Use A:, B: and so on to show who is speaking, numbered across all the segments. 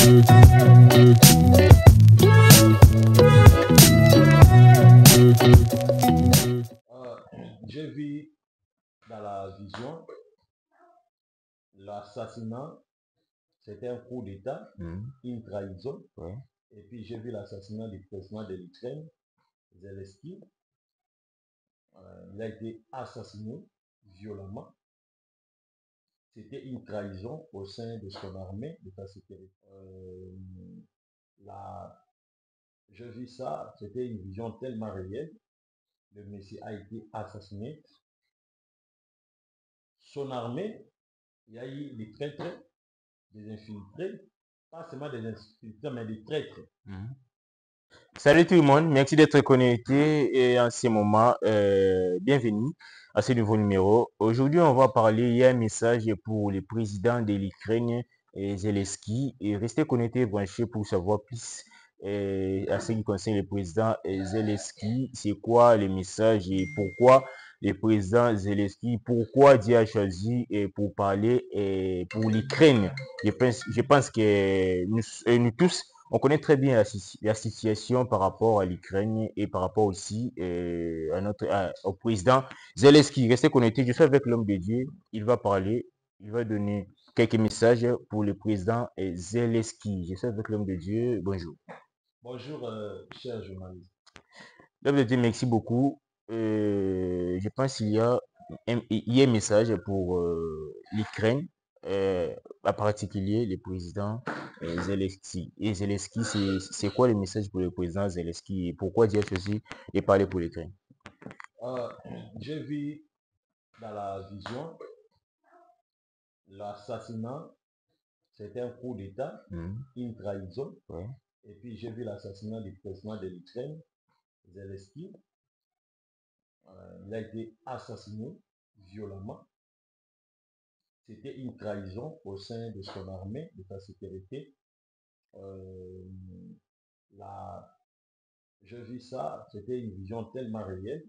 A: J'ai vu dans la vision l'assassinat, c'était un coup d'État, une trahison.
B: Ouais.
A: Et puis j'ai vu l'assassinat du président de l'Ukraine, Zelensky. Il a été assassiné violemment. C'était une trahison au sein de son armée, de sa sécurité. J'ai vu ça, c'était une vision tellement réelle. Le Messie a été assassiné. Son armée, il y a eu des traîtres, des infiltrés, pas seulement des infiltrés, mais des traîtres.
B: Salut tout le monde, merci d'être connecté et en ce moment, bienvenue à ce nouveau numéro. Aujourd'hui, on va parler, il y a un message pour le président de l'Ukraine, Zelensky, et restez connectés et branchés pour savoir plus à ce qui concerne le président Zelensky, c'est quoi le message et pourquoi le président Zelensky, pourquoi Dieu a choisi pour parler pour l'Ukraine. Je pense que nous tous, on connaît très bien la situation par rapport à l'Ukraine et par rapport aussi au président Zelensky. Restez connectés, je suis avec l'homme de Dieu, il va parler, il va donner quelques messages pour le président Zelensky. Je suis avec l'homme de Dieu, bonjour.
A: Bonjour, cher journaliste.
B: L'homme de Dieu, merci beaucoup. Je pense qu'il y a un message pour l'Ukraine, en particulier le président Zelensky. Et Zelensky, c'est quoi le message pour le président Zelensky et pourquoi Dieu a choisi de parler pour l'Ukraine?
A: J'ai vu dans la vision l'assassinat, c'était un coup d'État, une trahison.
B: Ouais.
A: Et puis j'ai vu l'assassinat du président de l'Ukraine, Zelensky. Il a été assassiné violemment. C'était une trahison au sein de son armée, de sa sécurité. J'ai vu ça, c'était une vision tellement réelle.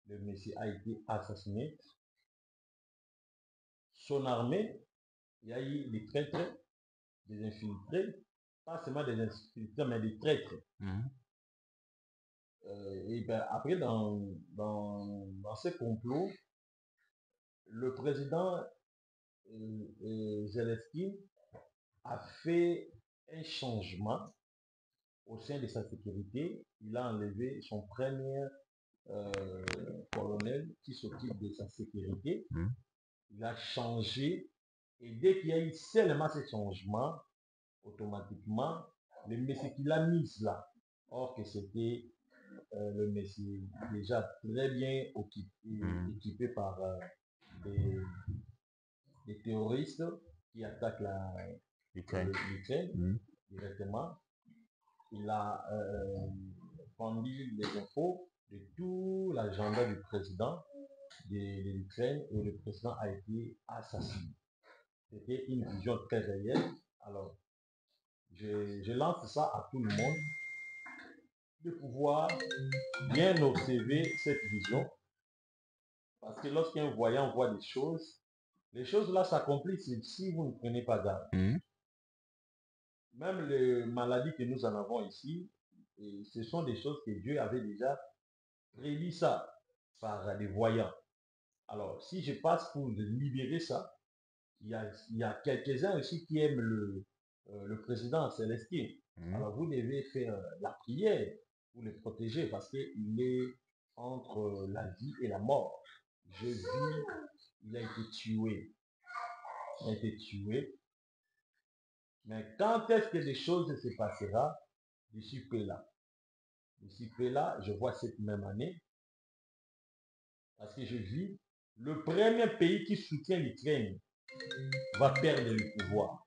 A: Le Messie a été assassiné. Son armée, il y a eu des traîtres, des infiltrés, pas seulement des infiltrés, mais des traîtres. Et ben, après, dans ce complot, le président Zelensky a fait un changement au sein de sa sécurité. Il a enlevé son premier colonel qui s'occupe de sa sécurité. Il a changé. Et dès qu'il y a eu seulement ce changement, automatiquement, le messie qu'il a mis là, or que c'était le messie déjà très bien équipé par des terroristes qui attaquent l'Ukraine directement. Il a rendu les infos de tout l'agenda du président de l'Ukraine et le président a été assassiné. C'était une vision très réelle. Alors, je lance ça à tout le monde de pouvoir bien observer cette vision. Parce que lorsqu'un voyant voit des choses, les choses là s'accomplissent si vous ne prenez pas garde. Même les maladies que nous en avons ici, et ce sont des choses que Dieu avait déjà prédit ça par des voyants. Alors, si je passe pour libérer ça, il y a quelques-uns aussi qui aiment le président Zelensky. Alors, vous devez faire la prière pour le protéger parce qu'il est entre la vie et la mort. Je vis, il a été tué. Il a été tué. Mais quand est-ce que les choses se passeront? Je suis peu là. Je suis peu là, je vois cette même année. Parce que je vis, le premier pays qui soutient l'Ukraine va perdre le pouvoir.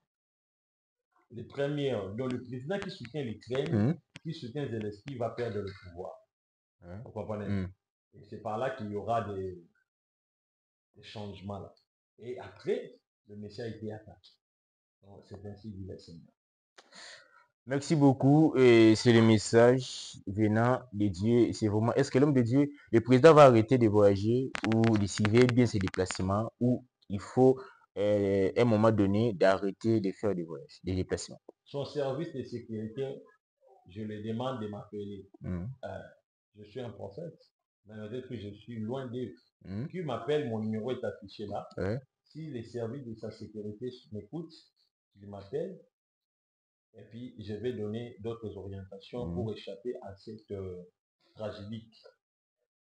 A: Le premier, donc le président qui soutient l'Ukraine, qui soutient Zelensky, va perdre le pouvoir. Vous comprenez? Et c'est par là qu'il y aura des changements là. Et après, le Messie a été attaqué. Donc c'est ainsi dit le Seigneur.
B: Merci beaucoup. Et c'est le message venant de Dieu. C'est vraiment, est-ce que l'homme de Dieu, le président va arrêter de voyager ou de suivre bien ses déplacements ou il faut un moment donné d'arrêter de faire des voyages, des déplacements.
A: Son service de sécurité, je lui demande de m'appeler. Je suis un prophète, mais peut-être que je suis loin d'eux. Qui m'appelle, mon numéro est affiché là. Si les services de sa sécurité m'écoutent, il m'appelle et puis je vais donner d'autres orientations pour échapper à cette tragédie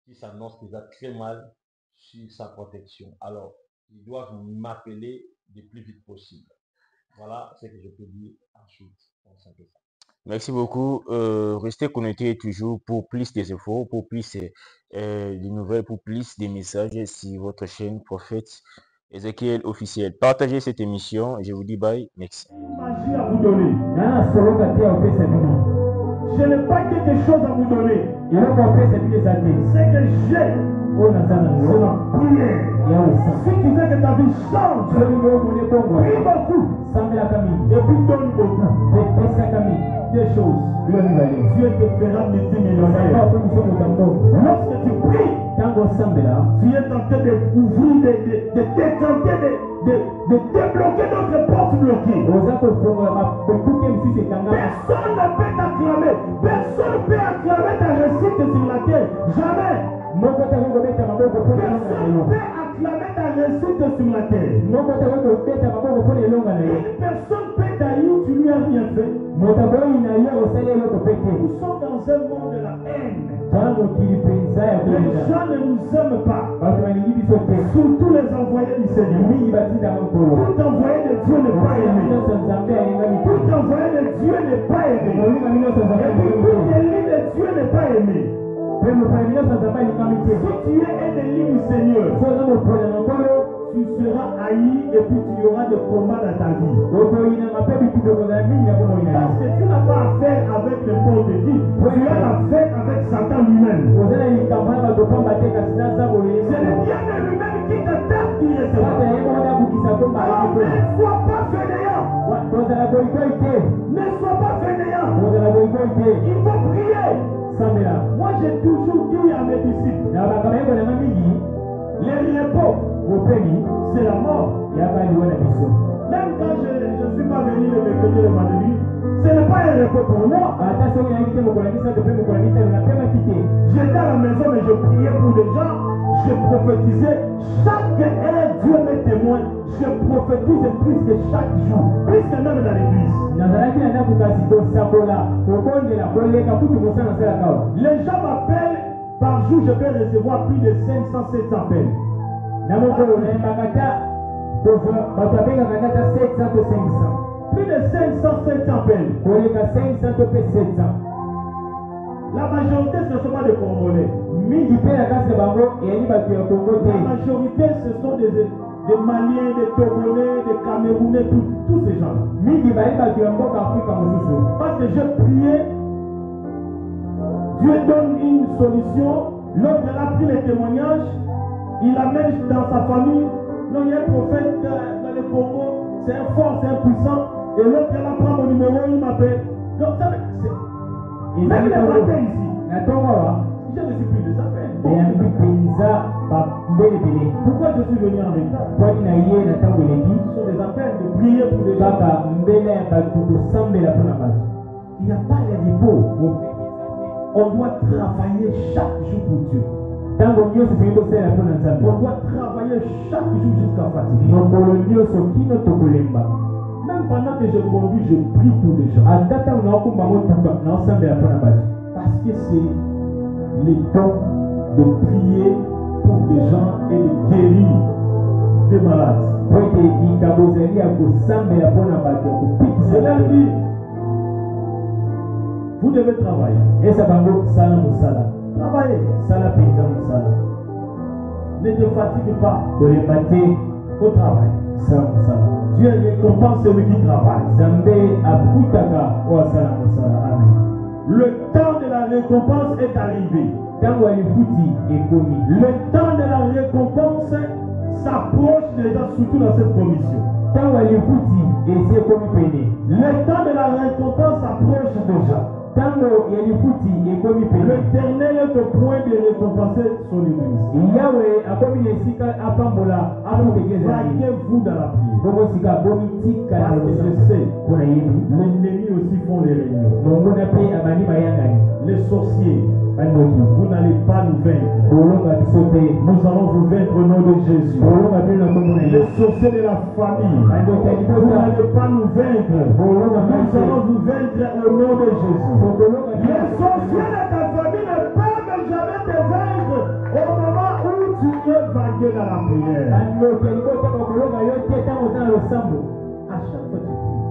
A: qui s'annonce déjà très mal sur sa protection. Alors, ils doivent m'appeler le plus vite possible. Voilà ce que je peux dire ensuite.
B: Merci beaucoup. Restez connectés toujours pour plus d'infos, pour plus de nouvelles, pour plus de messages sur votre chaîne Prophète Ézéchiel officiel. Partagez cette émission. Je vous dis bye. Merci.
C: Magie à vous donner. Je n'ai pas quelque chose à vous donner. C'est que j'ai. C'est la prière. Si tu veux que ta vie change, prie beaucoup. Et puis donne beaucoup. Des choses. Dieu te fera multimillionnaire. Lorsque tu pries, tu es en train d'ouvrir, de décanter, de débloquer notre porte bloquée. Personne ne peut t'acclamer. Personne ne peut acclamer ta réussite sur la terre. Jamais. Personne ne peut acclamer ta réussite sur la terre. Une personne peut tailler, tu lui as rien fait. Nous sommes dans un monde de la haine. Les gens ne nous aiment pas. Surtout les envoyés du Seigneur. Tout envoyé de Dieu n'est pas aimé. Tout envoyé de Dieu n'est pas aimé. Et puis tout élu de Dieu n'est pas aimé. Si tu es un élu du Seigneur, tu seras haï et puis tu auras des combats dans ta vie. Parce que tu n'as pas affaire avec n'importe qui. Tu as affaire avec Satan lui-même. C'est le diable lui-même qui t'attaque directement. Alors ne sois pas fainéant. Ne sois pas fainéant. Il faut prier. Moi j'ai toujours dit à mes disciples, les repos, c'est la mort. Même quand je ne suis pas venu le mercredi le vendredi, ce n'est pas un repos pour moi. J'étais à la maison mais je priais pour des gens, je prophétisais. Chaque heure, Dieu m'est témoin, je prophétise plus que chaque jour, plus que même dans l'église. Les gens m'appellent, par jour je peux recevoir plus de 500-700 appels. Plus de 500-700 appels. La majorité ce ne sont pas des Congolais. La majorité ce sont des Maliens, des Togolais, des Camerounais, tous ces gens-là. Parce que j'ai prié, Dieu donne une solution. L'autre a pris les témoignages, il amène dans sa famille. Non, il y a un prophète dans le Congo, c'est un fort, c'est un puissant. Et l'autre là prend mon numéro, il m'appelle. Donc ça, c'est. Même les matins ici, j'ai reçu plus de appels. Pourquoi je suis venu en retard? Ce sont des appels de prier pour les gens. Il n'y a pas de repos. On doit travailler chaque jour pour Dieu. On doit travailler chaque jour jusqu'à fatiguer. Même pendant que je conduis, je prie pour les gens. Parce que c'est le temps de prier pour des gens et de guérir des malades. Je leur dis, vous devez travailler. Travaillez. Ne te fatigue pas. Faut travailler. Dieu récompense celui qui travaille. Le temps de la récompense est arrivé. Le temps de la récompense s'approche déjà, surtout dans cette commission. Le temps de la récompense s'approche déjà.
A: L'Éternel est au point de récompenser son église. Vaguez-vous dans la prière. Parce que je sais, l'ennemi aussi font les réunions. Les sorciers, vous n'allez pas nous vaincre. Nous allons vous vaincre au nom de Jésus. Les sorciers de la famille, vous n'allez pas nous vaincre. Nous allons vous vaincre au nom de Jésus. Les sorciers de ta famille ne peuvent jamais te vaincre au moment où tu es vagué dans la prière. À chaque fois tu pries.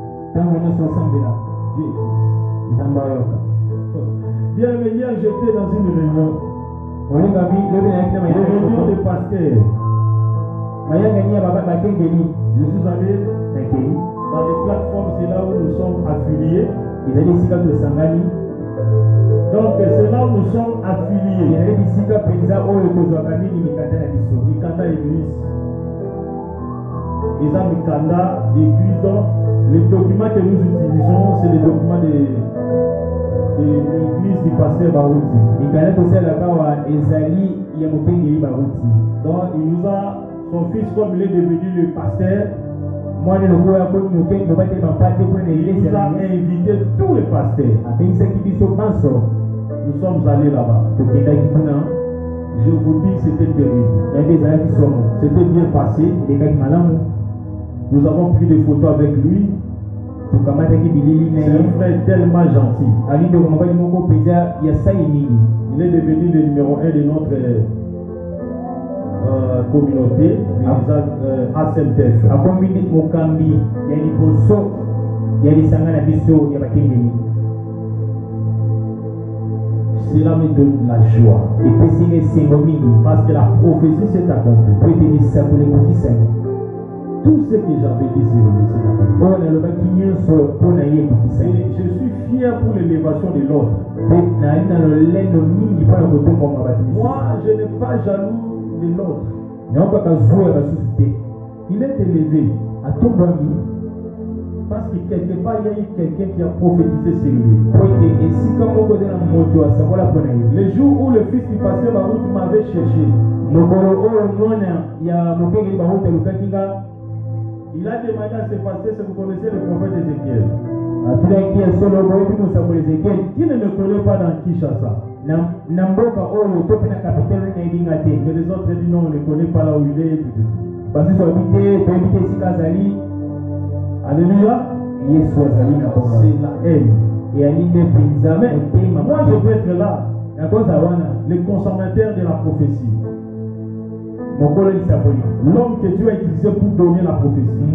A: Bien, mais hier j'étais dans une réunion. Une réunion de pasteurs. Je suis allé dans les plateformes, c'est là où nous sommes affiliés. Donc c'est là où nous sommes affiliés. Mikanda Église. Ils ont Mikanda Église. Donc les documents que nous utilisons, c'est les documents de l'église du pasteur Barouti. Donc il nous a, son fils, comme il est devenu le pasteur, il nous a invité tous les pasteurs. Nous sommes allés là-bas. Je vous dis, c'était terrible. C'était bien passé. Nous avons pris des photos avec lui. C'est un frère tellement gentil. Il est devenu le numéro 1 de notre communauté, ACMTF. Cela me donne la joie. Parce que la prophétie s'est accomplie. Tout ce que j'avais dit sur lui, c'est accompli. Je suis fier pour l'élévation de l'autre. Moi, je n'ai pas jaloux de l'autre. Il est élevé. Parce que quelque part, il y a eu quelqu'un qui a prophétisé sur lui. Le jour où le fils du pasteur Barout m'avait cherché, il a demandé à ses pasteurs si vous connaissez le prophète Ézéchiel. Qui ne me connaît pas dans Kinshasa? Mais les autres disent non, on ne connaît pas là où il est. Alléluia. C'est la haine. Moi je veux être là, le consommateur de la prophétie. L'homme que Dieu a utilisé pour donner la prophétie.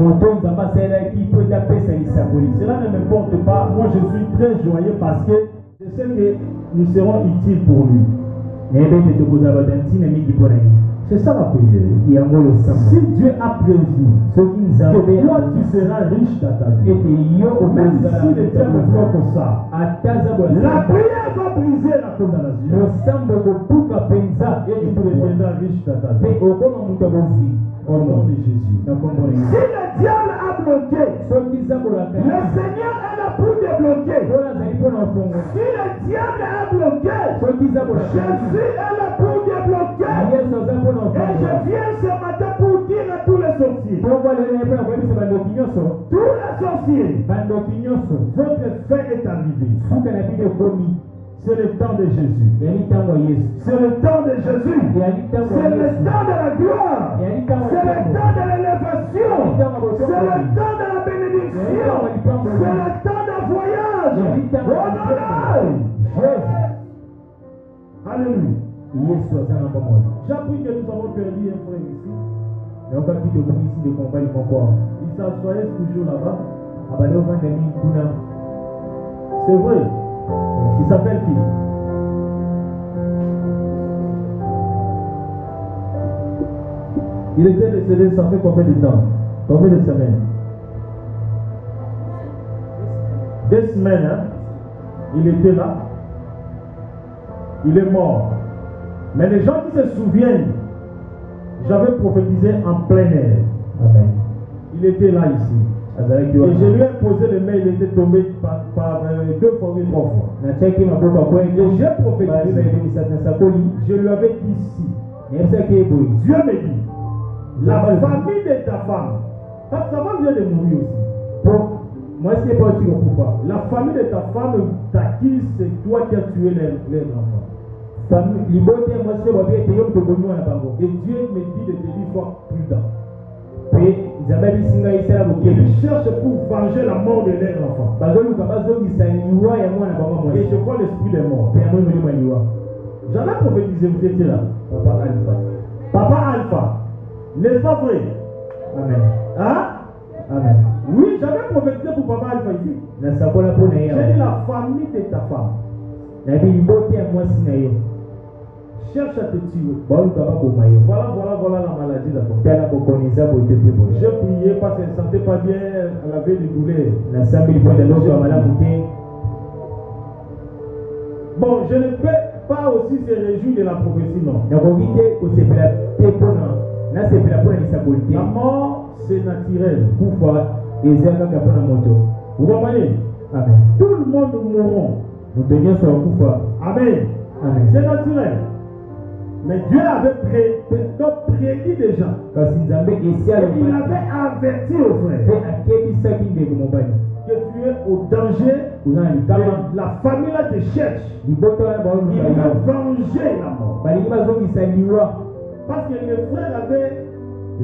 A: Cela ne m'importe pas. Moi je suis très joyeux parce que je sais que nous serons utiles pour lui. C'est ça la prière. Si Dieu a prévu que toi tu seras riche dans ta vie, même si les termes font comme ça, la prière va briser la condamnation. Et tu deviendras riche dans ta vie. Au nom de Jésus. Si le diable a bloqué, le Seigneur est là pour débloquer. Si le diable a bloqué, Jésus est là pour débloquer. Et je viens ce matin pour dire à tous les sorciers, votre fin est arrivée. C'est le temps de Jésus. C'est le temps de Jésus. C'est le temps de la gloire. C'est le temps de l'élévation. C'est le temps de la bénédiction. C'est le temps d'un voyage. Alléluia. J'ai appris que nous avons perdu un frère ici. Il s'assoyait toujours là-bas. C'est vrai. Il s'appelle qui? Il était décédé, ça fait combien de temps? Combien de semaines? 2 semaines, hein? Il était là. Il est mort. Mais les gens qui se souviennent, j'avais prophétisé en plein air. Amen. Il était là ici.
C: Et je lui ai posé les mains, il était tombé par 2 fois ou 3 fois. Et j'ai prophétisé. Je lui avais dit ici. Dieu me dit, la famille de ta femme, parce que ta femme vient de mourir aussi. Moi, c'est pas tu vas. La famille de ta femme t'acquise, c'est toi qui as tué les enfants. Et Dieu me dit de te dire, sois prudent. Il cherche pour venger la mort de leurs enfants. Et je vois l'esprit des morts. J'en ai prophétisé, vous étiez là. Papa Alpha. Papa Alpha. N'est-ce pas vrai? Amen. Hein? Amen. Oui, j'avais prophétisé pour Papa Alpha ici. J'ai dit la famille de ta femme cherche à te tuer. Voilà la maladie d'abord. J'ai prié parce qu'elle ne sentait pas bien, elle avait des douleurs. Bon, je ne peux pas aussi se réjouir de la prophétie, non. La mort, c'est naturel. Vous comprenez? Amen. Tout le monde mourra. Amen. Amen. C'est naturel. Mais Dieu avait prédit déjà. Et il avait averti aux frères que tu es au danger. La famille là te cherche. Il veut venger la mort. Parce que le frère avait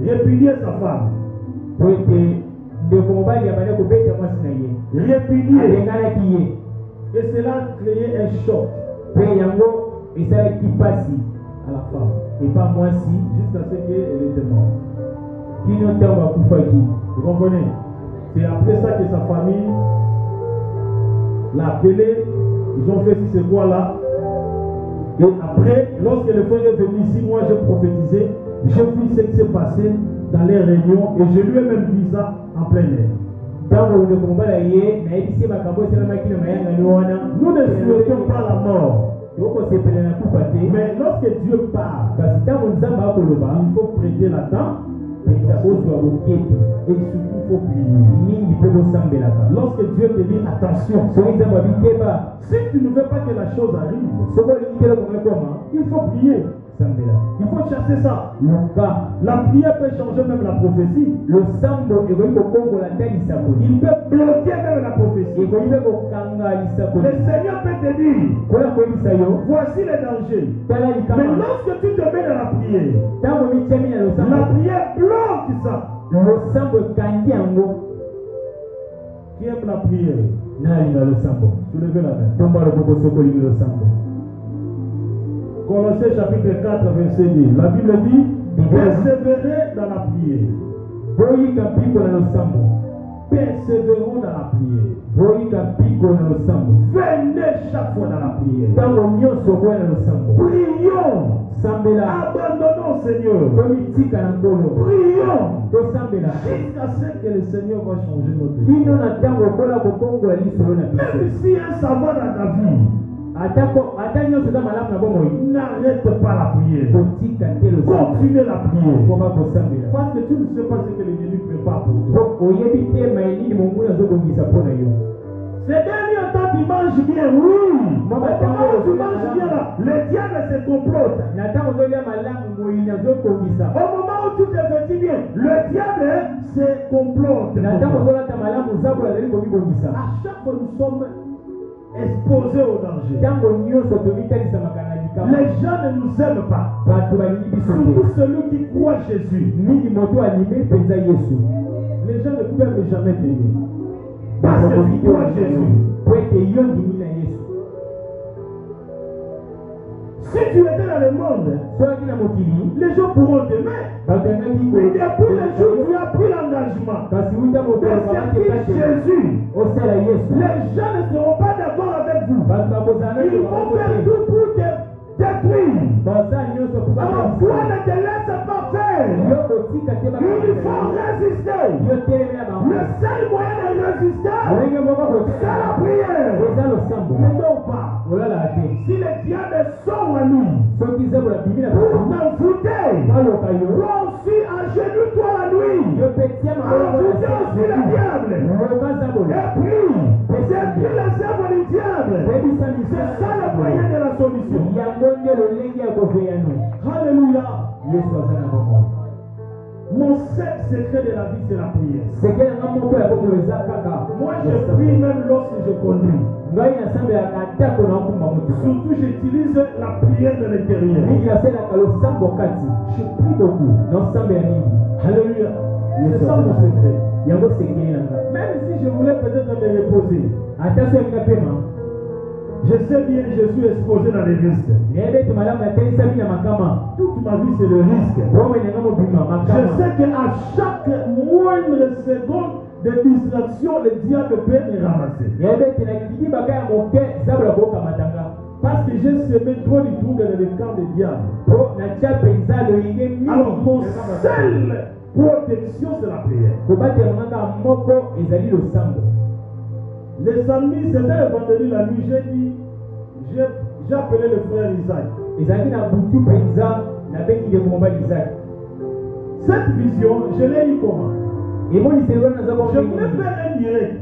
C: répudié sa femme. Répudié. Et cela a créé un choc à la femme. Et pas moi si, jusqu'à ce qu'elle était morte. Vous comprenez? C'est après ça que sa famille l'a appelé. Ils ont fait ce quoi là. Et après, lorsque le frère est venu ici, moi j'ai prophétisé. J'ai vu ce qui s'est passé dans les réunions. Et je lui ai même dit ça en plein air. Nous ne souhaitons pas la mort. Mais lorsque Dieu parle, il faut prêter la dent. Et surtout, il faut prier. Lorsque Dieu te dit attention, si tu ne veux pas que la chose arrive, il faut prier. Il faut chasser ça. La prière peut changer même la prophétie. Il peut bloquer même la prophétie. Le Seigneur peut te dire, voici les dangers. Mais lorsque tu te mets dans la prière bloque ça. Qui aime la prière? Soulevez la main. Colossiens chapitre 4, verset 2. La Bible dit, persévérez dans la prière. Persévérons dans la prière. Venez chaque fois dans la prière. Prions. Abandonnons, Seigneur. Prions. Jusqu'à ce que le Seigneur va changer notre vie. Même si un savant dans ta vie, n'arrête pas la prière. Continue la prière. Parce que tu ne sais pas ce que l'ennemi prépare pour toi. Ces derniers temps, tu manges bien, oui. Mais comment tu manges bien là? Le diable se complote. Au moment où tu te vêtis bien, le diable se complote. À chaque fois, nous sommes exposés au danger. Les gens ne nous aiment pas. Surtout celui qui croit Jésus. Les gens ne peuvent jamais t'aimer. Parce que tu crois Jésus. Si tu étais dans le monde, les gens pourront t'aimer. Mais depuis le jour où tu as pris l'engagement de servir Jésus, les gens ne seront pas d'accord avec vous. Ils vont faire tout pour te détruire. Alors toi ne te laisse pas faire. Il faut résister. Le seul moyen de résister, c'est la prière. Ne dors pas. Si le diable sort à nous pour t'envoûter, toi aussi agenouille-toi la nuit. Envoûter aussi le diable.
A: les œuvres du diable. C'est ça le moyen de la solution. Alléluia. Mon seul secret de la vie, c'est la prière. Moi, je prie même lorsque je conduis. Surtout, j'utilise la prière de l'intérieur. Je prie beaucoup. Alléluia. C'est ça mon secret. Même si je voulais peut-être me reposer, je sais bien que je suis exposé dans les risques. Toute ma vie, c'est le risque. Je sais qu'à chaque moindre seconde de distraction, le diable peut me ramasser. Parce que j'ai semé trop du trouble dans le camp du diable. Alors, mon seul protection, c'est la prière. Les samedis, c'était le vendredi la nuit, j'ai appelé le frère Isaac. Cette vision, je l'ai eu comment? Je voulais faire un direct.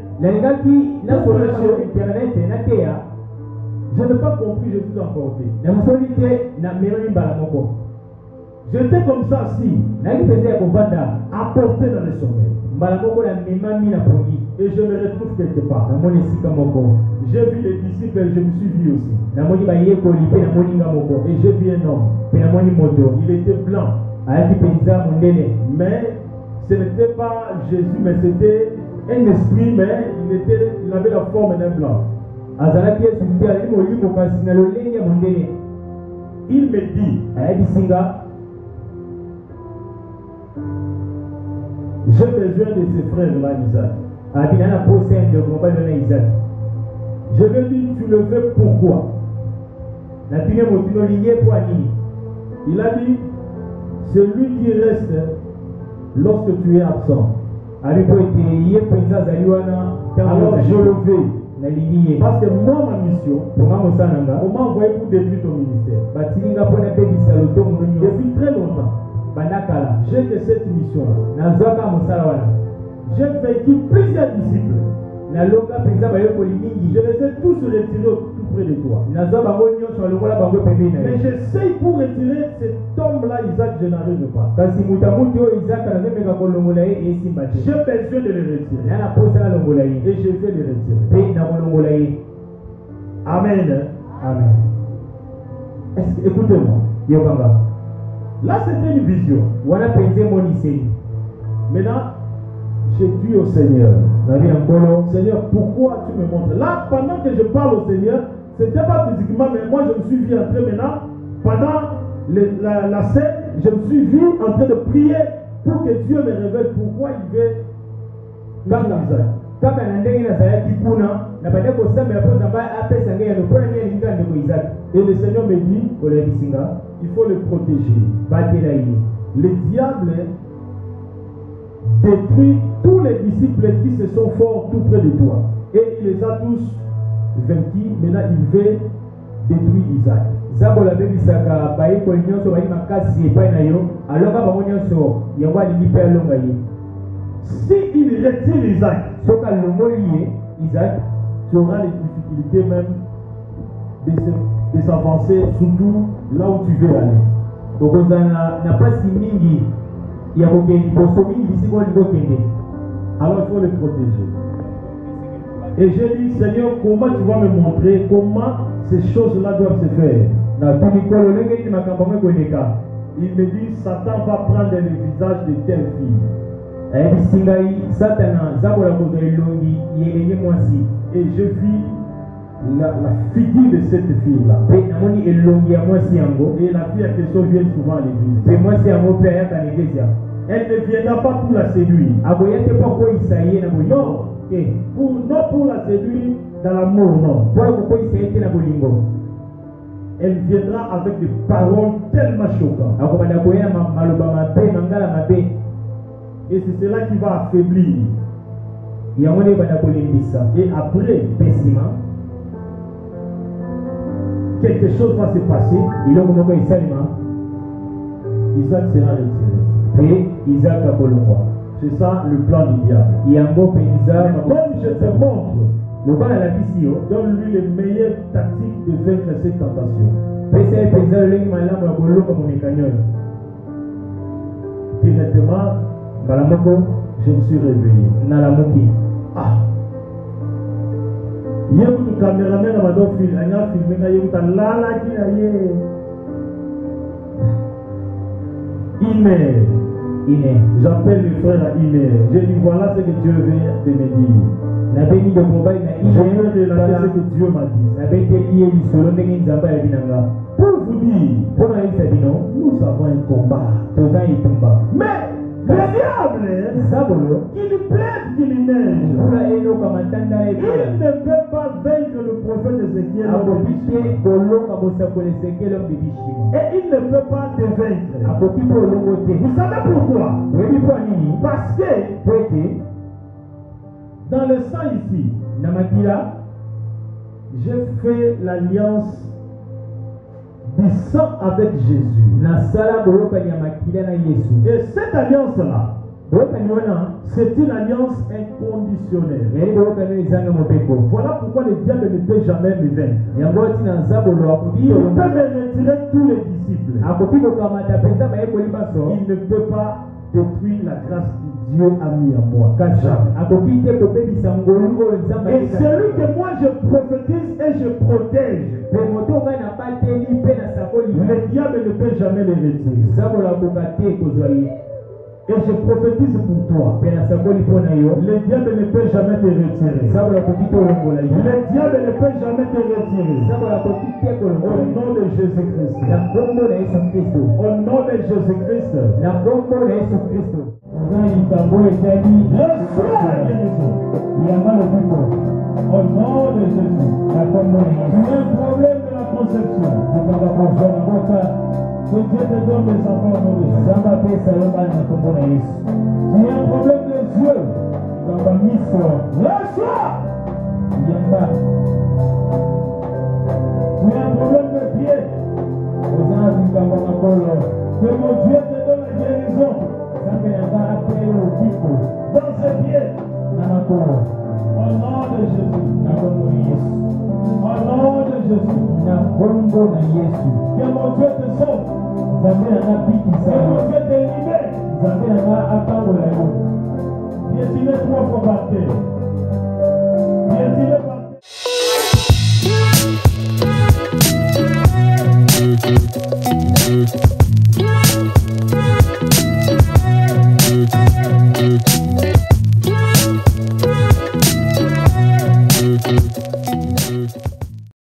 A: Je n'ai pas compris, je suis emporté. J'étais comme ça assis, apporté dans le sommeil. Et je me retrouve quelque part. J'ai vu les disciples et je me suis vu aussi. Et j'ai vu un homme. Il était blanc. Mais ce n'était pas Jésus, mais c'était un esprit, mais il avait la forme d'un blanc. Il me dit, j'ai besoin de ces frères-là, Isaac. Je lui ai dit, tu le veux pourquoi? Il a dit, celui qui reste lorsque tu es absent. Alors je le veux. Parce que moi, ma mission, on m'a envoyé pour détruire ton ministère. Depuis très longtemps. J'ai que cette mission-là. J'ai vécu plusieurs disciples. Je les ai tous retirés tout près de toi. Mais j'essaye pour retirer cet homme-là, Isaac, je n'arrive pas. J'ai besoin de le retirer. Et je vais le retirer. Amen. Amen. Écoutez-moi. Là, c'était une vision. Maintenant, j'ai dit au Seigneur, Seigneur, pourquoi tu me montres? Là, pendant que je parle au Seigneur, ce n'était pas physiquement, mais moi, je me suis vu entrer maintenant. Pendant la scène, je me suis vu en train de prier pour que Dieu me révèle pourquoi il veut dans Isaac. Et le Seigneur me dit, il faut le protéger. Le diable détruit tous les disciples qui se sont forts tout près de toi. Et il les a tous vaincus. Maintenant, il veut détruire Isaac. Si il retire Isaac, tu auras les difficultés même de s'avancer, surtout là où tu veux aller. Alors il faut le protéger. Et j'ai dit, Seigneur, comment tu vas me montrer comment ces choses-là doivent se faire? Il me dit, Satan va prendre le visage de telle fille. Et je vis la figure de cette fille-là. Et la fille à question vient souvent à l'église. Elle ne viendra pas pour la séduire. Non, non pour la séduire dans l'amour, non. Elle viendra avec des paroles tellement choquantes. Et c'est cela qui va affaiblir. Et après, quelque chose va se passer. Isaac sera retiré. C'est ça le plan du diable. Comme je te montre
C: Le bon à la mission
D: donne-lui les meilleures tactiques de vaincre cette tentation. Directement, je me suis réveillé. Ah! Il y a un caméraman qui a filmé. Iné. J'appelle le frère à Iné. Je dis voilà ce que Dieu vient de me dire. Je vais relater ce que Dieu m'a dit. Pour vous dire, nous avons un combat. Mais le diable, qu'il pleuve, qu'il neige, il ne peut pas vaincre le prophète Ézéchiel. Et il ne peut pas te vaincre. Vous savez pourquoi? Parce que dans le sang ici, j'ai fait l'alliance du sang avec Jésus. Et cette alliance-là, c'est une alliance inconditionnelle. Voilà pourquoi le diable ne peut jamais me vaincre. Il peut me retirer tous les disciples. Il ne peut pas détruire la grâce que Dieu a mis en moi. Et celui que moi je prophétise et je protège, le diable ne peut jamais le retirer. Et je prophétise pour toi. Le diable ne peut jamais te retirer. Le diable ne peut jamais te retirer. Au nom de Jésus-Christ. Au nom de Jésus-Christ. Au nom de Jésus. Tu as un problème de la conception. Que Dieu te donne des enfants au nom de Jésus. Tu as un problème de Dieu. Reçois. Tu as un problème de pied. Que mon Dieu te donne la guérison. Dans ses pieds. Au nom de Jésus. Au nom de Jésus. Que mon Dieu te sauve. Que mon Dieu te libère. Piétinez 3 fois par terre. Piétinez par terre.